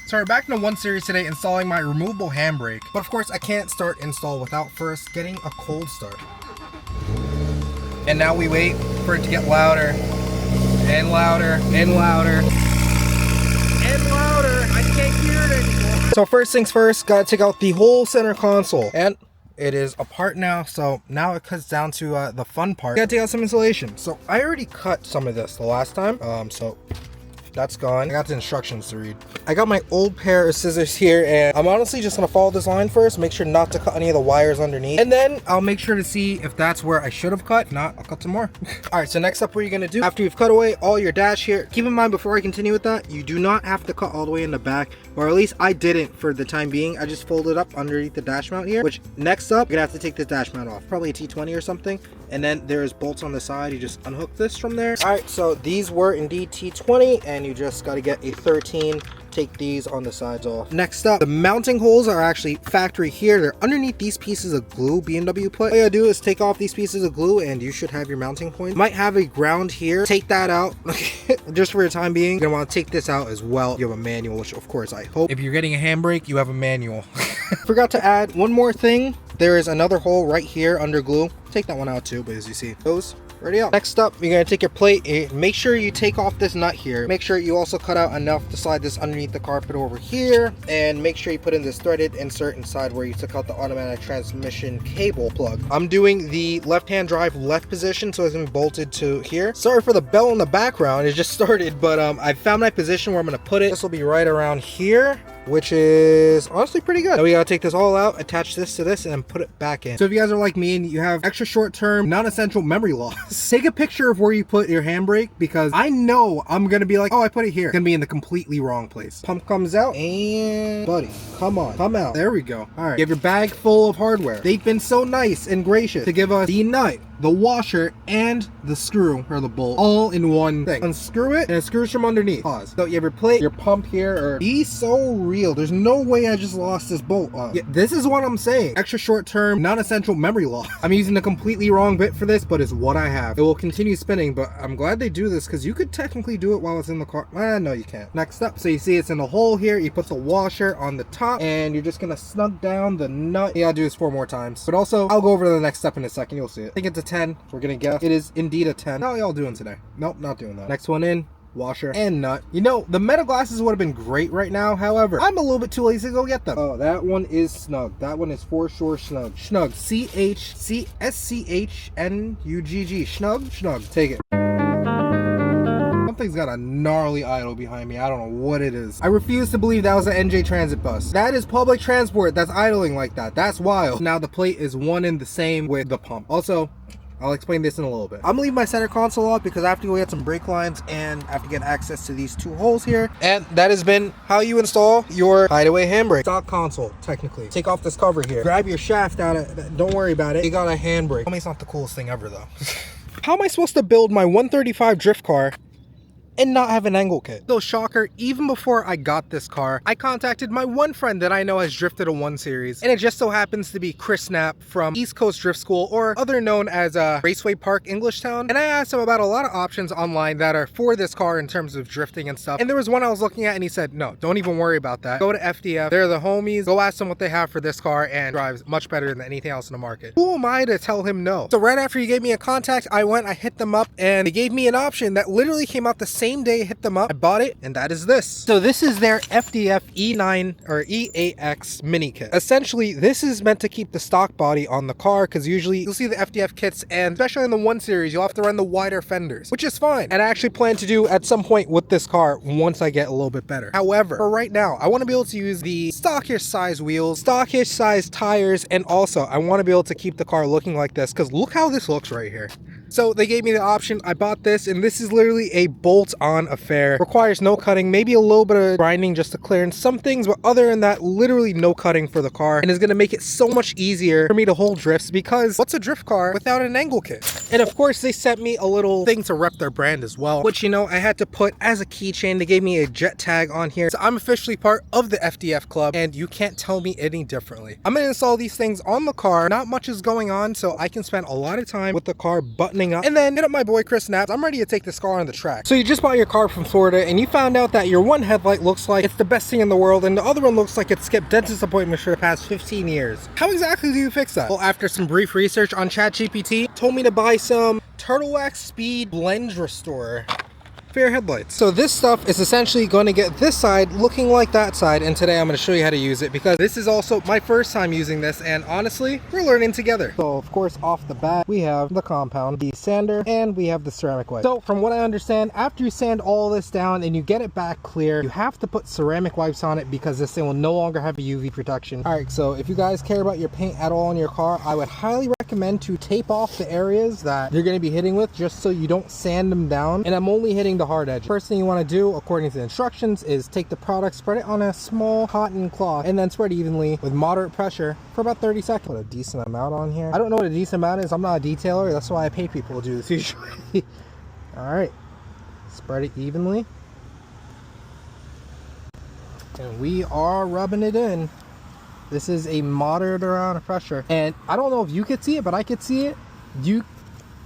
So we're back in the 1 Series today installing my removable handbrake. But of course I can't start install without first getting a cold start. And now we wait for it to get louder and louder and louder and louder. I can't hear it anymore. So first things first, gotta take out the whole center console. And it is apart now, so now it cuts down to the fun part. Gotta take out some insulation. So I already cut some of this the last time, so that's gone. I got the instructions to read. I got my old pair of scissors here, and I'm honestly just gonna follow this line first, make sure not to cut any of the wires underneath, and then I'll make sure to see if that's where I should have cut. If not, I'll cut some more. All right, so next up, what you're gonna do after you've cut away all your dash here, keep in mind before I continue with that, you do not have to cut all the way in the back, or at least I didn't for the time being. I just folded up underneath the dash mount here, which next up, you're gonna have to take this dash mount off, probably a T20 or something. And then there's bolts on the side. You just unhook this from there. All right, so these were indeed T20, and you just got to get a 13. Take these on the sides off. Next up, the mounting holes are actually factory here. They're underneath these pieces of glue BMW put. All you gotta do is take off these pieces of glue and you should have your mounting point. Might have a ground here. Take that out just for the time being. You're gonna want to take this out as well. You have a manual, which of course I hope if you're getting a handbrake, you have a manual. Forgot to add one more thing. There is another hole right here under glue. Take that one out too, but as you see, those ready out. Next up, you're gonna take your plate and make sure you take off this nut here. Make sure you also cut out enough to slide this underneath the carpet over here, and make sure you put in this threaded insert inside where you took out the automatic transmission cable plug. I'm doing the left-hand drive left position, so it's gonna be bolted to here. Sorry for the bell in the background, it just started, but I found my position where I'm gonna put it. This will be right around here, which is honestly pretty good. Now we gotta take this all out, attach this to this, and then put it back in. So if you guys are like me and you have extra short-term, non-essential memory loss, take a picture of where you put your handbrake, because I know I'm gonna be like, oh, I put it here. It's gonna be in the completely wrong place. Pump comes out, and buddy, come on, come out. There we go. All right, you have your bag full of hardware. They've been so nice and gracious to give us the nut, the washer, and the screw, or the bolt, all in one thing. Unscrew it, and it screws from underneath. Pause. So you have your plate, your pump here, or be so real. There's no way I just lost this bolt. Yeah, this is what I'm saying. Extra short-term, non-essential memory loss. I'm using the completely wrong bit for this, but it's what I have. It will continue spinning, but I'm glad they do this, because you could technically do it while it's in the car. No, you can't. Next up, so you see it's in the hole here. You put the washer on the top, and you're just gonna snug down the nut. Yeah, I'll do this 4 more times. But also, I'll go over to the next step in a second. You'll see it. I think it's a 10. We're gonna guess. It is indeed a 10. How are y'all doing today? Nope, not doing that. Next one in. Washer and nut. You know, the metal glasses would have been great right now. However, I'm a little bit too lazy to go get them. Oh, that one is snug. That one is for sure snug. Snug. C-H-C-S-C-H-N-U-G-G. Snug? Snug. Take it. Something's got a gnarly idle behind me. I don't know what it is. I refuse to believe that was an NJ Transit bus. That is public transport that's idling like that. That's wild. Now the plate is one and the same with the pump. Also, I'll explain this in a little bit. I'm gonna leave my center console off because I have to go get some brake lines and I have to get access to these 2 holes here. And that has been how you install your hideaway handbrake. Stock console, technically. Take off this cover here. Grab your shaft out of, don't worry about it. You got a handbrake. Tell me it's not the coolest thing ever though. How am I supposed to build my 135 drift car and not have an angle kit? So shocker, even before I got this car, I contacted my one friend that I know has drifted a 1 Series, and it just so happens to be Chris Knapp from East Coast Drift School, or other known as Raceway Park, Englishtown. And I asked him about a lot of options online that are for this car in terms of drifting and stuff. And there was one I was looking at and he said, no, don't even worry about that. Go to FDF. They're the homies. Go ask them what they have for this car, and drives much better than anything else in the market. Who am I to tell him no? So right after he gave me a contact, I hit them up, and they gave me an option that literally came out the same day I hit them up. I bought it, and that is this. So this is their FDF E9 or E8X mini kit. Essentially, this is meant to keep the stock body on the car, because usually you'll see the FDF kits, and especially in the 1 Series, you'll have to run the wider fenders, which is fine. And I actually plan to do at some point with this car once I get a little bit better. However, for right now, I want to be able to use the stockish size wheels, stockish size tires, and also I want to be able to keep the car looking like this, because look how this looks right here. So they gave me the option. I bought this, and this is literally a bolt-on affair. Requires no cutting, maybe a little bit of grinding just to clear in some things, but other than that, literally no cutting for the car, and is going to make it so much easier for me to hold drifts, because what's a drift car without an angle kit? And of course, they sent me a little thing to rep their brand as well, which, you know, I had to put as a keychain. They gave me a jet tag on here, so I'm officially part of the FDF club, and you can't tell me any differently. I'm going to install these things on the car. Not much is going on, so I can spend a lot of time with the car buttoning buttoning up, and then hit up my boy Chris Naps. I'm ready to take this car on the track. So you just bought your car from Florida and you found out that your one headlight looks like it's the best thing in the world and the other one looks like it skipped dentist appointments for the past 15 years. How exactly do you fix that? Well, after some brief research on ChatGPT, told me to buy some Turtle Wax Speed Blend Restorer for your headlights. So this stuff is essentially going to get this side looking like that side, and today I'm going to show you how to use it because this is also my first time using this, and honestly, we're learning together. So of course, off the bat, we have the compound, the sander, and we have the ceramic wipe. So from what I understand, after you sand all this down and you get it back clear, you have to put ceramic wipes on it because this thing will no longer have a UV protection. All right, so if you guys care about your paint at all in your car, I would highly recommend to tape off the areas that you're going to be hitting with just so you don't sand them down. And I'm only hitting the hard edge. First thing you want to do, according to the instructions, is take the product, spread it on a small cotton cloth, and then spread evenly with moderate pressure for about 30 seconds. Put a decent amount on here. I don't know what a decent amount is. I'm not a detailer. That's why I pay people to do this usually. All right, spread it evenly. And we are rubbing it in. This is a moderate amount of pressure. And I don't know if you could see it, but I could see it.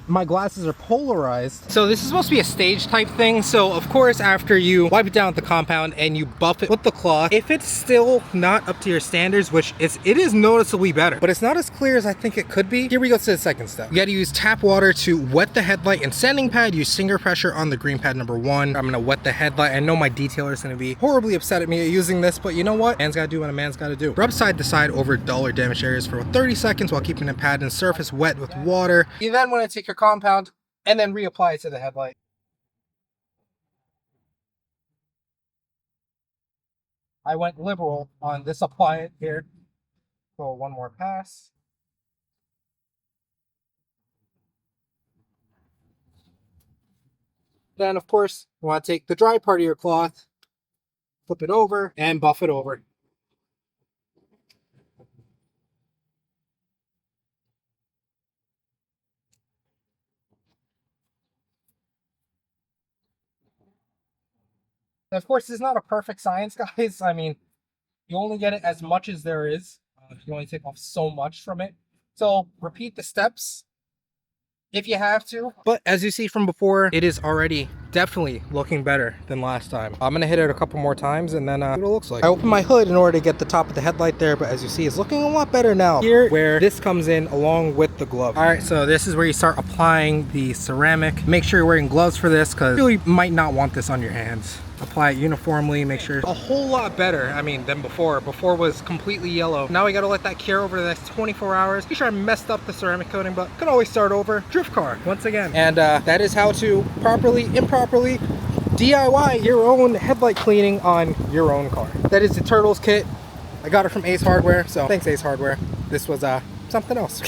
My glasses are polarized. So this is supposed to be a stage type thing. So of course, after you wipe it down with the compound and you buff it with the cloth, if it's still not up to your standards, which it is noticeably better, but it's not as clear as I think it could be. Here we go to the second step. You gotta use tap water to wet the headlight, and sanding pad, use finger pressure on the green pad number 1. I'm gonna wet the headlight. I know my detailer is gonna be horribly upset at me using this, but you know what? Man's gotta do what a man's gotta do. Rub side to side over dull or damaged areas for 30 seconds while keeping the pad and surface wet with water. You then wanna take your compound and then reapply it to the headlight. I went liberal on this apply it here. Go one more pass. Then of course, you want to take the dry part of your cloth, flip it over, and buff it over. Of course, it's not a perfect science, guys. I mean, you only get it as much as there is. You only take off so much from it. So repeat the steps if you have to. But as you see from before, it is already definitely looking better than last time. I'm gonna hit it a couple more times and then see what it looks like. I opened my hood in order to get the top of the headlight there, but as you see, it's looking a lot better now. Here, where this comes in along with the glove. All right, so this is where you start applying the ceramic. Make sure you're wearing gloves for this because you really might not want this on your hands. Apply it uniformly, make sure. A whole lot better, I mean, than before. Before was completely yellow. Now we gotta let that cure over the next 24 hours. Be sure I messed up the ceramic coating, but can always start over. Drift car, once again. And that is how to improperly DIY your own headlight cleaning on your own car. That is the Turtles kit. I got it from Ace Hardware, so thanks Ace Hardware. This was something else.